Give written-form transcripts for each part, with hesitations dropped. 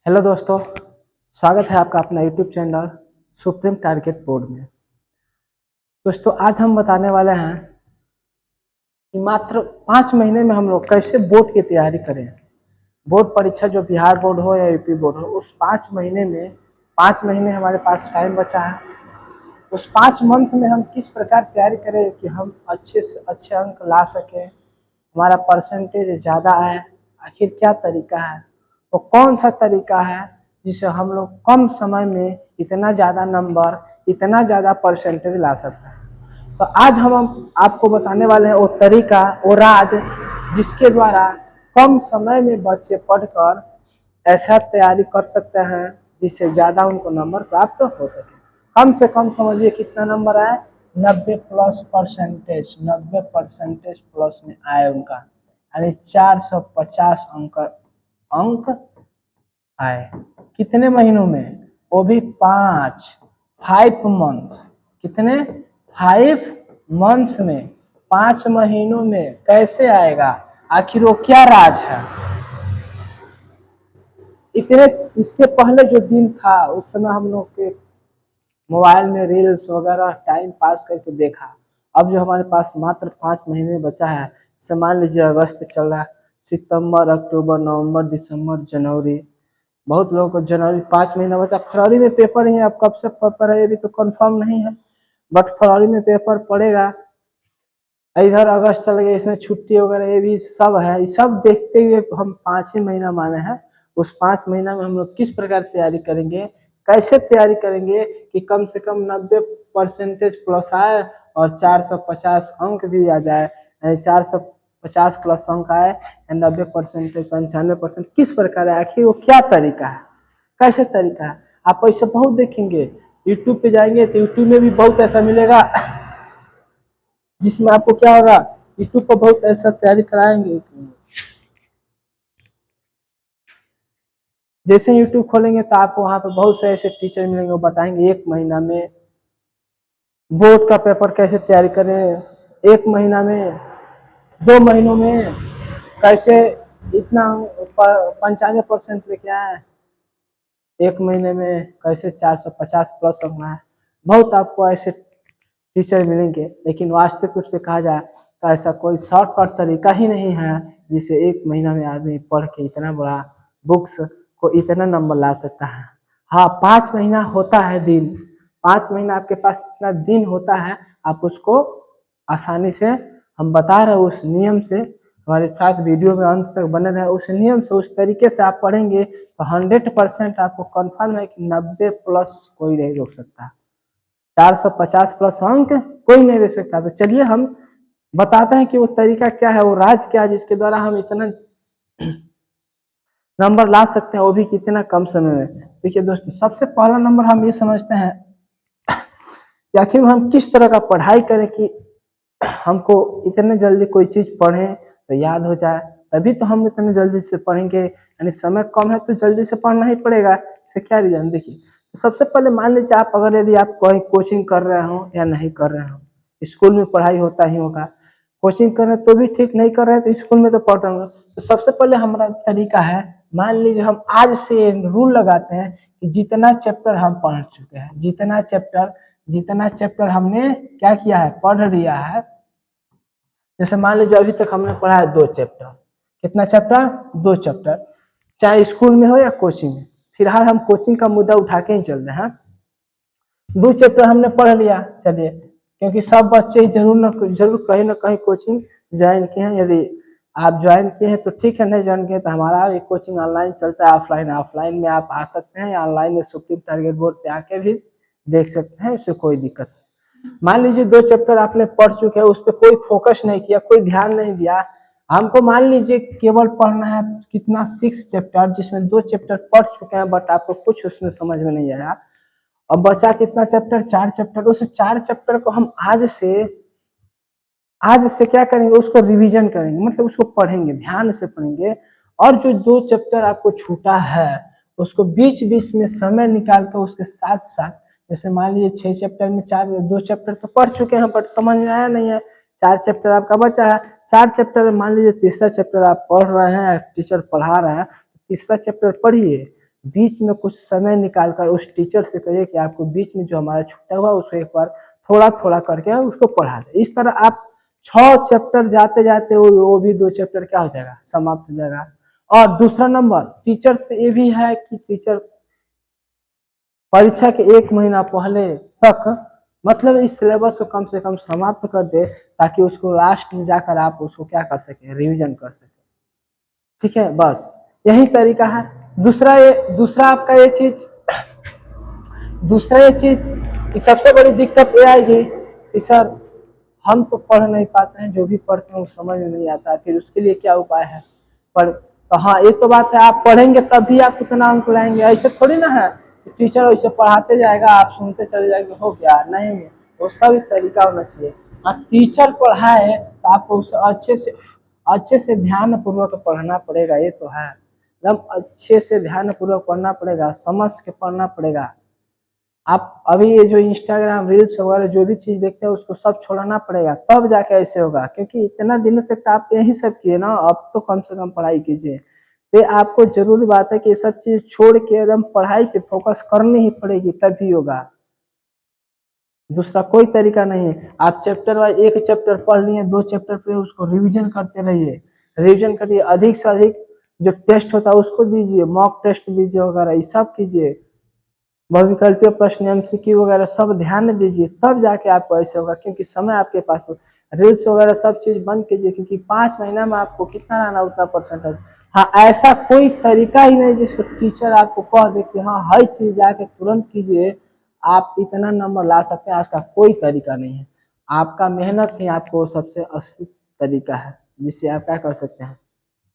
Hello दोस्तों, स्वागत है आपका अपना YouTube channel supreme target board में। दोस्तों आज हम बताने वाले हैं कि मात्र 5 महीने में हम लोग कैसे बोर्ड की तैयारी करें। बोर्ड परीक्षा जो बिहार बोर्ड हो या यूपी बोर्ड हो, उस 5 महीने में 5 महीने हमारे पास टाइम बचा है। उस 5 मंथ में हम किस प्रकार तैयारी करें कि हम अच्छे से अच्छे अंक ला सकें, हमारा परसेंटेज ज़्यादा है। आखिर क्या तरीका है, वो कौन सा तरीका है जिससे हम लोग कम समय में इतना ज़्यादा नंबर, इतना ज़्यादा परसेंटेज ला सकते हैं। तो आज हम आपको बताने वाले हैं वो तरीका, वो राज जिसके द्वारा कम समय में बच्चे पढ़कर ऐसा तैयारी कर सकते हैं जिससे ज़्यादा उनको नंबर प्राप्त हो सके। कम से कम समझिए कितना नंबर आए, 90 प्लस परसेंटेज, 90% प्लस में आए उनका, यानी 450 अंक आए। कितने महीनों में? वो भी 5 मंथ्स। कितने? 5 मंथ्स में, 5 महीनों में कैसे आएगा? आखिर वो क्या राज है? इतने इसके पहले जो दिन था उस समय हम लोग के मोबाइल में रील्स वगैरह टाइम पास करके देखा। अब जो हमारे पास मात्र 5 महीने बचा है, जैसे मान लीजिए अगस्त चल रहा है, सितंबर, अक्टूबर, नवंबर, दिसंबर, जनवरी, बहुत लोगों को जनवरी 5 महीना बचा। फरवरी में पेपर ही है, अब कब से पेपर है ये भी तो कंफर्म नहीं है, बट फरवरी में पेपर पड़ेगा। इधर अगस्त चल गया, इसमें छुट्टी वगैरह ये भी सब है। ये सब देखते हुए हम 5 ही महीना माने हैं। उस 5 महीना में हम लोग किस प्रकार तैयारी करेंगे, कैसे तैयारी करेंगे कि कम से कम 90% प्लस आए और 450 अंक भी आ जाए, यानी 450 प्लस अंक आए, 90%, 95%, किस प्रकार है? आखिर वो क्या तरीका है, कैसे तरीका है? आप ऐसे बहुत देखेंगे, यूट्यूब पे जाएंगे तो यूट्यूब में भी बहुत ऐसा मिलेगा जिसमें आपको क्या होगा, यूट्यूब पर बहुत ऐसा तैयारी कराएंगे। जैसे यूट्यूब खोलेंगे तो आपको वहाँ पे बहुत से ऐसे टीचर मिलेंगे, वो बताएंगे 1 महीना में बोर्ड का पेपर कैसे तैयारी करें, 1 महीना में, 2 महीनों में कैसे इतना 95% लेके आए, 1 महीने में कैसे 450 प्लस होना है। बहुत आपको ऐसे टीचर मिलेंगे, लेकिन वास्तविक रूप से कहा जाए तो ऐसा कोई शॉर्टकट तरीका ही नहीं है जिसे 1 महीना में आदमी पढ़ के इतना बड़ा बुक्स को इतना नंबर ला सकता है। हाँ, 5 महीना होता है दिन, 5 महीना आपके पास इतना दिन होता है, आप उसको आसानी से, हम बता रहे हैं उस नियम से, हमारे साथ वीडियो में अंत तक बने रहे, उस नियम से, उस तरीके से आप पढ़ेंगे तो 100% आपको कन्फर्म है कि 90 प्लस कोई नहीं रोक सकता, 450 प्लस अंक कोई नहीं दे सकता। तो चलिए हम बताते हैं कि वो तरीका क्या है, वो राज क्या है जिसके द्वारा हम इतना नंबर ला सकते हैं, वो भी कितना कम समय में। देखिए दोस्तों, सबसे पहला नंबर हम ये समझते हैं कि आखिर हम किस तरह का पढ़ाई करें कि हमको इतने जल्दी कोई चीज़ पढ़ें तो याद हो जाए, तभी तो हम इतने जल्दी से पढ़ेंगे। यानी समय कम है तो जल्दी से पढ़ना ही पड़ेगा। इससे क्या रीजन? देखिए, तो सबसे पहले मान लीजिए आप अगर यदि आप कोई कोचिंग कर रहे हो या नहीं कर रहे हो, स्कूल में पढ़ाई होता ही होगा, कोचिंग कर रहे तो भी ठीक, नहीं कर रहे तो स्कूल में तो पढ़ रहे होंगे। तो सबसे पहले हमारा तरीका है, मान लीजिए हम आज से रूल लगाते हैं कि जितना चैप्टर हम पढ़ चुके हैं, जितना चैप्टर हमने क्या किया है, पढ़ लिया है। जैसे मान लीजिए अभी तक हमने पढ़ा है 2 चैप्टर। कितना चैप्टर? 2 चैप्टर, चाहे स्कूल में हो या कोचिंग में। फिलहाल हम कोचिंग का मुद्दा उठा के ही चल रहे हैं। 2 चैप्टर हमने पढ़ लिया, चलिए, क्योंकि सब बच्चे जरूर कहीं ना कहीं कोचिंग ज्वाइन किए हैं। यदि आप ज्वाइन किए हैं तो ठीक है, नहीं ज्वाइन किए तो हमारा एक कोचिंग ऑनलाइन चलता है, ऑफलाइन। ऑफलाइन में आप आ सकते हैं या ऑनलाइन में सुप्रीम टारगेट बोर्ड पे आके भी देख सकते हैं, उससे कोई दिक्कत नहीं। मान लीजिए 2 चैप्टर आपने पढ़ चुके हैं, उस पर कोई फोकस नहीं किया, कोई ध्यान नहीं दिया। हमको मान लीजिए केवल पढ़ना है कितना, 6 चैप्टर, जिसमें 2 चैप्टर पढ़ चुके हैं बट आपको कुछ उसमें समझ में नहीं आया। अब बचा कितना चैप्टर? 4 चैप्टर। उस 4 चैप्टर को हम आज से क्या करेंगे, उसको रिवीजन करेंगे, मतलब उसको पढ़ेंगे, ध्यान से पढ़ेंगे। और जो 2 चैप्टर आपको छूटा है उसको बीच बीच में समय निकाल कर उसके साथ साथ, जैसे मान लीजिए 6 चैप्टर में 2 चैप्टर तो पढ़ चुके हैं बट समझ में आया नहीं है, 4 चैप्टर आपका बचा है। 4 चैप्टर में मान लीजिए तीसरा चैप्टर आप पढ़ रहे हैं, टीचर पढ़ा रहे हैं, तीसरा चैप्टर पढ़िए, बीच में कुछ समय निकाल कर उस टीचर से कहिए कि आपको बीच में जो हमारा छूटा हुआ उसको एक बार थोड़ा थोड़ा करके उसको पढ़ा दे। इस तरह आप 6 चैप्टर जाते जाते वो भी 2 चैप्टर क्या हो जाएगा, समाप्त हो जाएगा। और दूसरा नंबर टीचर से ये भी है कि टीचर परीक्षा के 1 महीना पहले तक मतलब इस सिलेबस को कम से कम समाप्त कर दे, ताकि उसको लास्ट में जाकर आप उसको क्या कर सके, रिवीजन कर सके। ठीक है, बस यही तरीका है। दूसरा आपका ये चीज, दूसरा ये चीज सबसे बड़ी दिक्कत ये आएगी कि सर हम तो पढ़ नहीं पाते हैं, जो भी पढ़ते हैं वो समझ में नहीं आता है, फिर उसके लिए क्या उपाय है। पर तो हाँ, एक तो बात है, आप पढ़ेंगे तभी आप उतना अंक लाएंगे। ऐसे थोड़ी ना है टीचर वैसे पढ़ाते जाएगा, आप सुनते चले जाएंगे, हो गया नहीं, उसका भी तरीका होना चाहिए। टीचर पढ़ाए तो आपको उसे अच्छे से ध्यान पूर्वक पढ़ना पड़ेगा, ये तो है, एकदम अच्छे से ध्यान पूर्वक पढ़ना पड़ेगा, समझ के पढ़ना पड़ेगा। आप अभी ये जो इंस्टाग्राम रील्स वगैरह जो भी चीज देखते हैं उसको सब छोड़ना पड़ेगा, तब जाके ऐसे होगा। क्योंकि इतना दिन तक तो आप यही सब किए ना, अब तो कम से कम पढ़ाई कीजिए। तो आपको जरूरी बात है कि ये सब चीज छोड़ के एकदम पढ़ाई पे फोकस करनी ही पड़ेगी, तभी होगा। दूसरा कोई तरीका नहीं है। आप चैप्टर वाइज एक चैप्टर पढ़ लिए, 2 चैप्टर पे उसको रिवीजन करते रहिए, रिवीजन करिए, अधिक से अधिक जो टेस्ट होता है उसको दीजिए, मॉक टेस्ट दीजिए वगैरह, ये सब कीजिए, बहुविकल्पीय प्रश्न, एमसीक्यू वगैरह सब ध्यान दीजिए, तब जाके आपको ऐसे होगा। क्योंकि समय आपके पास, रील्स वगैरह सब चीज बंद कीजिए, क्योंकि 5 महीना में आपको कितना लाना उतना परसेंटेज। हाँ, ऐसा कोई तरीका ही नहीं जिसको टीचर आपको कह दे कि हाँ हर चीज जाके तुरंत कीजिए आप इतना नंबर ला सकते हैं, आज का कोई तरीका नहीं है। आपका मेहनत ही आपको सबसे असली तरीका है, जिससे आप क्या कर सकते हैं,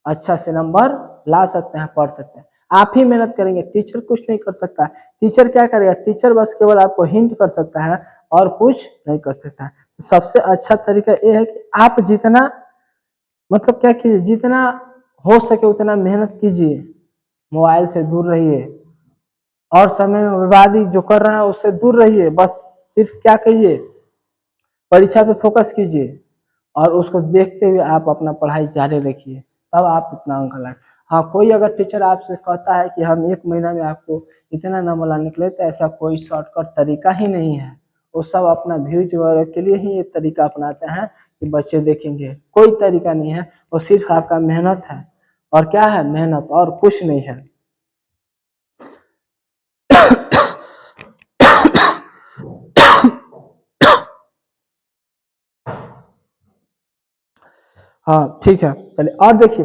अच्छा से नंबर ला सकते हैं, पढ़ सकते हैं। आप ही मेहनत करेंगे, टीचर कुछ नहीं कर सकता। टीचर क्या करेगा, टीचर बस केवल आपको हिंट कर सकता है और कुछ नहीं कर सकता है। तो सबसे अच्छा तरीका ये है कि आप जितना मतलब क्या कीजिए, जितना हो सके उतना मेहनत कीजिए, मोबाइल से दूर रहिए, और समय में बर्बादी जो कर रहे हैं उससे दूर रहिए। बस सिर्फ क्या करिए, परीक्षा पे फोकस कीजिए और उसको देखते हुए आप अपना पढ़ाई जारी रखिए, तब आप इतना अंक लाए। हाँ, कोई अगर टीचर आपसे कहता है कि हम 1 महीना में आपको इतना नंबर लाने के लिए, तो ऐसा कोई शॉर्टकट तरीका ही नहीं है। वो सब अपना व्यूज वगैरह के लिए ही ये तरीका अपनाते हैं कि बच्चे देखेंगे, कोई तरीका नहीं है। वो सिर्फ आपका मेहनत है, और क्या है, मेहनत और कुछ नहीं है। हाँ ठीक है, चलिए। और देखिए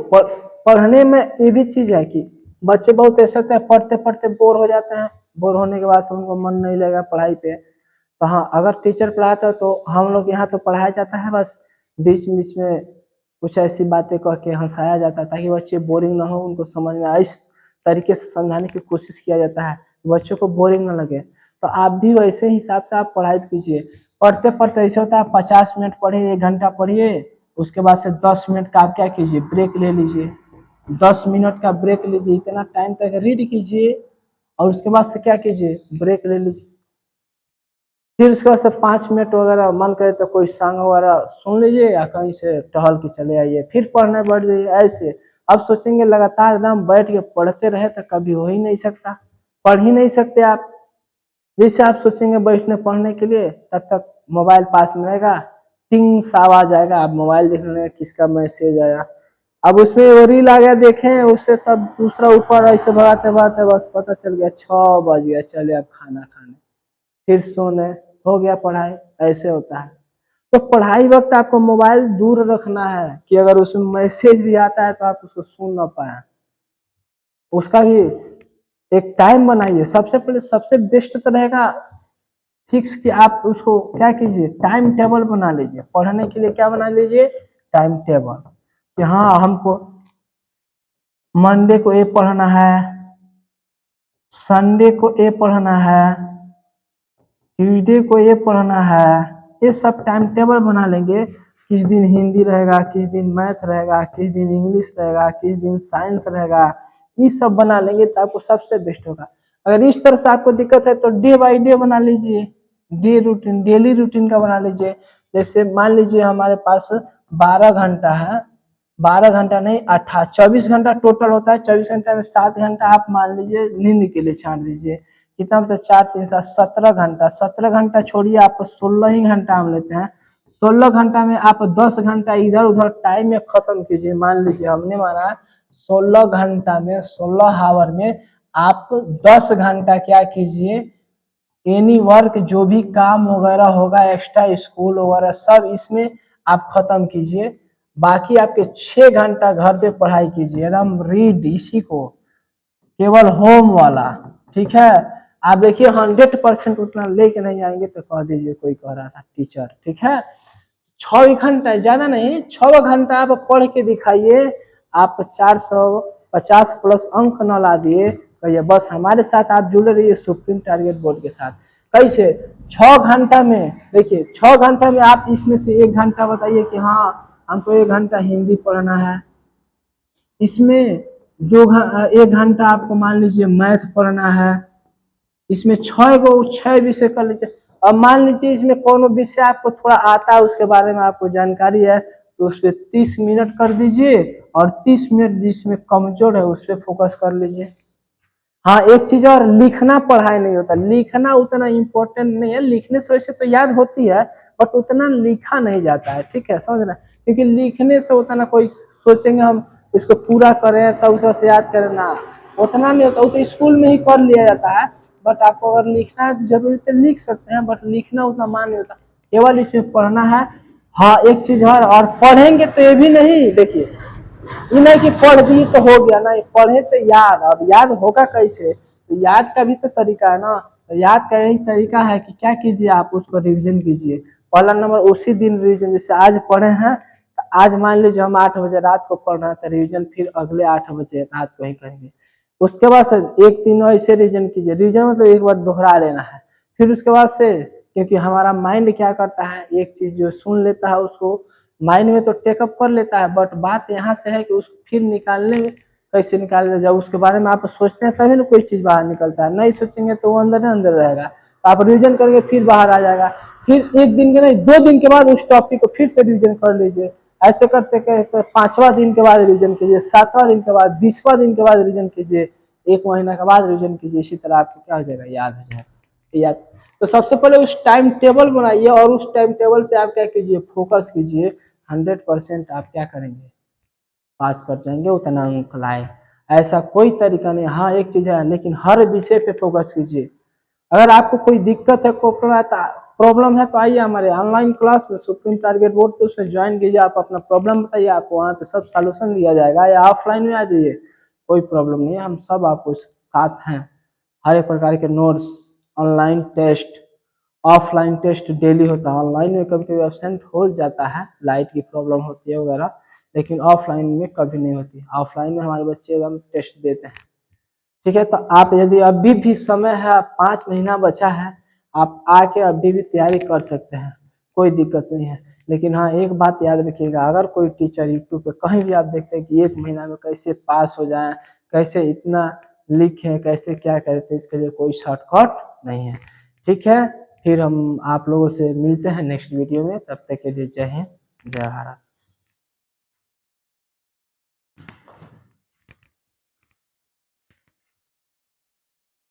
पढ़ने में ये भी चीज है कि बच्चे बहुत ऐसे होते हैं, पढ़ते पढ़ते बोर हो जाते हैं, बोर होने के बाद से उनको मन नहीं लगेगा पढ़ाई पे। तो हाँ, अगर टीचर पढ़ाता है तो हम लोग यहाँ तो पढ़ाया जाता है, बस बीच बीच में कुछ ऐसी बातें कह के हंसाया जाता है, ताकि बच्चे बोरिंग ना हो, उनको समझ में आए। इस तरीके से समझाने की कोशिश किया जाता है, बच्चों को बोरिंग ना लगे। तो आप भी वैसे हिसाब से आप पढ़ाई कीजिए। पढ़ते पढ़ते ऐसे होता है, 50 मिनट पढ़िए, 1 घंटा पढ़िए, उसके बाद से 10 मिनट का आप क्या कीजिए, ब्रेक ले लीजिए। 10 मिनट का ब्रेक लीजिए, इतना टाइम तक रीड कीजिए, और उसके बाद से क्या कीजिए, ब्रेक ले लीजिए। फिर उसके बाद से 5 मिनट वगैरह मन करे तो कोई सॉन्ग वगैरह सुन लीजिए, या कहीं से टहल के चले आइए, फिर पढ़ने बैठ जाइए। ऐसे अब सोचेंगे लगातार एकदम बैठ के पढ़ते रहे तो कभी हो ही नहीं सकता, पढ़ ही नहीं सकते आप। जैसे आप सोचेंगे बैठने पढ़ने के लिए, तब तक मोबाइल पास में रहेगा, टिंग सा आवाज आएगा, आप मोबाइल देखने लगे, किसका मैसेज आया, अब उसमें वो रील आ गया, देखें उससे, तब दूसरा ऊपर ऐसे भगाते भगाते बस पता चल गया 6 बज गया, चले अब खाना खाने, फिर सोने, हो गया पढ़ाई। ऐसे होता है। तो पढ़ाई वक्त आपको मोबाइल दूर रखना है, कि अगर उसमें मैसेज भी आता है तो आप उसको सुन ना पाए। उसका भी एक टाइम बनाइए। सबसे पहले सबसे बेस्ट तो रहेगा फिक्स कि आप उसको क्या कीजिए, टाइम टेबल बना लीजिए। पढ़ने के लिए क्या बना लीजिए, टाइम टेबल, कि हाँ हमको मंडे को ये पढ़ना है, संडे को ये पढ़ना है, ट्यूसडे को ये पढ़ना है। ये सब टाइम टेबल बना लेंगे, किस दिन हिंदी रहेगा, किस दिन मैथ रहेगा, किस दिन इंग्लिश रहेगा, किस दिन साइंस रहेगा, ये सब बना लेंगे तो आपको सबसे बेस्ट होगा। अगर इस तरह से आपको दिक्कत है तो डे बाई डे बना लीजिए, डे रूटीन, डेली रूटीन का बना लीजिए। जैसे मान लीजिए हमारे पास 12 घंटा है, 12 घंटा नहीं 24 घंटा टोटल होता है। 24 घंटा में 7 घंटा आप मान लीजिए नींद के लिए छाट दीजिए, कितना मतलब 4 3 7 17 घंटा। 17 घंटा छोड़िए, आप 16 ही घंटा हम लेते हैं। 16 घंटा में आप 10 घंटा इधर उधर टाइम में खत्म कीजिए। मान लीजिए हमने माना 16 घंटा में 16 आवर में आप 10 घंटा क्या कीजिए, एनी वर्क जो भी काम वगैरह होगा एक्स्ट्रा स्कूल वगैरह सब इसमें आप खत्म कीजिए। बाकी आपके 6 घंटा घर पे पढ़ाई कीजिए, एकदम रीड इसी को, केवल होम वाला। ठीक है, आप देखिए 100% उतना लेके नहीं आएंगे तो कह दीजिए कोई कह रहा था टीचर। ठीक है, 6 घंटा ज्यादा नहीं, 6 घंटा आप पढ़ के दिखाइए। आप 450 प्लस अंक न ला दिए कहिए बस हमारे साथ आप जुड़े रहिए सुप्रीम टारगेट बोर्ड के साथ। कैसे 6 घंटा में, देखिए 6 घंटा में आप इसमें से 1 घंटा बताइए कि हाँ हमको 1 घंटा हिंदी पढ़ना है, इसमें 1 घंटा आपको मान लीजिए मैथ पढ़ना है, इसमें 6 विषय कर लीजिए। अब मान लीजिए इसमें कौन विषय आपको थोड़ा आता है, उसके बारे में आपको जानकारी है, तो उस पर 30 मिनट कर दीजिए और 30 मिनट जिसमें कमजोर है उस पर फोकस कर लीजिए। हाँ एक चीज और, लिखना पढ़ाई नहीं होता, लिखना उतना इम्पोर्टेंट नहीं है, लिखने से वैसे तो याद होती है बट उतना लिखा नहीं जाता है। ठीक है, समझना, क्योंकि लिखने से उतना कोई सोचेंगे हम इसको पूरा करें तब उसको से याद करें ना, उतना नहीं होता, वो तो स्कूल में ही कर लिया जाता है। बट आपको अगर लिखना जरूरी तो लिख सकते हैं, बट लिखना उतना मान नहीं होता, केवल इसमें पढ़ना है। हाँ एक चीज और पढ़ेंगे तो ये भी नहीं, देखिए ये नहीं कि पढ़ दिए तो हो गया, नहीं पढ़े तो याद, अब याद होगा कैसे, तो याद का भी तो तरीका है ना। तो याद का यही तरीका है कि क्या कीजिए, आप उसको रिवीजन कीजिए। पहला नंबर उसी दिन रिवीजन, जैसे आज पढ़े हैं तो आज मान लीजिए हम 8 बजे रात को पढ़ रहे हैं तो रिवीजन फिर अगले 8 बजे रात को ही करेंगे। उसके बाद से एक दिन ऐसे रिवीजन कीजिए, रिवीजन मतलब एक बार दोहरा लेना है। फिर उसके बाद से, क्योंकि हमारा माइंड क्या करता है, एक चीज जो सुन लेता है उसको माइंड में तो टेकअप कर लेता है, बट बात यहाँ से है कि उसको फिर निकालने में कैसे निकालने, जब उसके बारे में आप सोचते हैं तभी ना कोई चीज बाहर निकलता है, नहीं सोचेंगे तो वो अंदर अंदर रहेगा। तो आप रिविजन करेंगे फिर बाहर आ जाएगा, फिर एक दिन के नहीं 2 दिन के बाद उस टॉपिक को फिर से रिविजन कर लीजिए। ऐसे करते करते 5वां दिन के बाद रिविजन कीजिए, 7वां दिन के बाद, 20वां दिन के बाद रिविजन कीजिए, 1 महीना के बाद रिविजन कीजिए। इसी तरह आपको क्या हो जाएगा, याद हो जाएगा। याद, तो सबसे पहले उस टाइम टेबल बनाइए और उस टाइम टेबल पे आप क्या कीजिए, फोकस कीजिए। 100% आप क्या करेंगे, पास कर जाएंगे, उतना अंक लाए। ऐसा कोई तरीका नहीं। हाँ एक चीज है, लेकिन हर विषय पे फोकस कीजिए। अगर आपको कोई दिक्कत है, प्रॉब्लम है तो आइए हमारे ऑनलाइन क्लास में सुप्रीम टारगेट बोर्ड पे, उसमें ज्वाइन कीजिए। आप अपना प्रॉब्लम बताइए, आपको वहाँ पे सब सॉल्यूशन दिया जाएगा, या ऑफलाइन में आ जाइए, कोई प्रॉब्लम नहीं है, हम सब आपको साथ हैं। हर एक प्रकार के notes, online test, offline test daily होता है। ऑनलाइन में कभी कभी एब्सेंट हो जाता है, लाइट की प्रॉब्लम होती है वगैरह, लेकिन ऑफलाइन में कभी नहीं होती। ऑफलाइन में हमारे बच्चे एकदम टेस्ट देते हैं। ठीक है, तो आप यदि अभी भी समय है, 5 महीना बचा है, आप आके अभी भी तैयारी कर सकते हैं, कोई दिक्कत नहीं है। लेकिन हाँ एक बात याद रखिएगा, अगर कोई टीचर यूट्यूब पे कहीं भी आप देखते हैं कि 1 महीना में कैसे पास हो जाए, कैसे इतना लिखें, कैसे क्या करते, इसके लिए कोई शॉर्टकट नहीं है। ठीक है, फिर हम आप लोगों से मिलते हैं नेक्स्ट वीडियो में, तब तक के लिए जय हिंद जय भारत।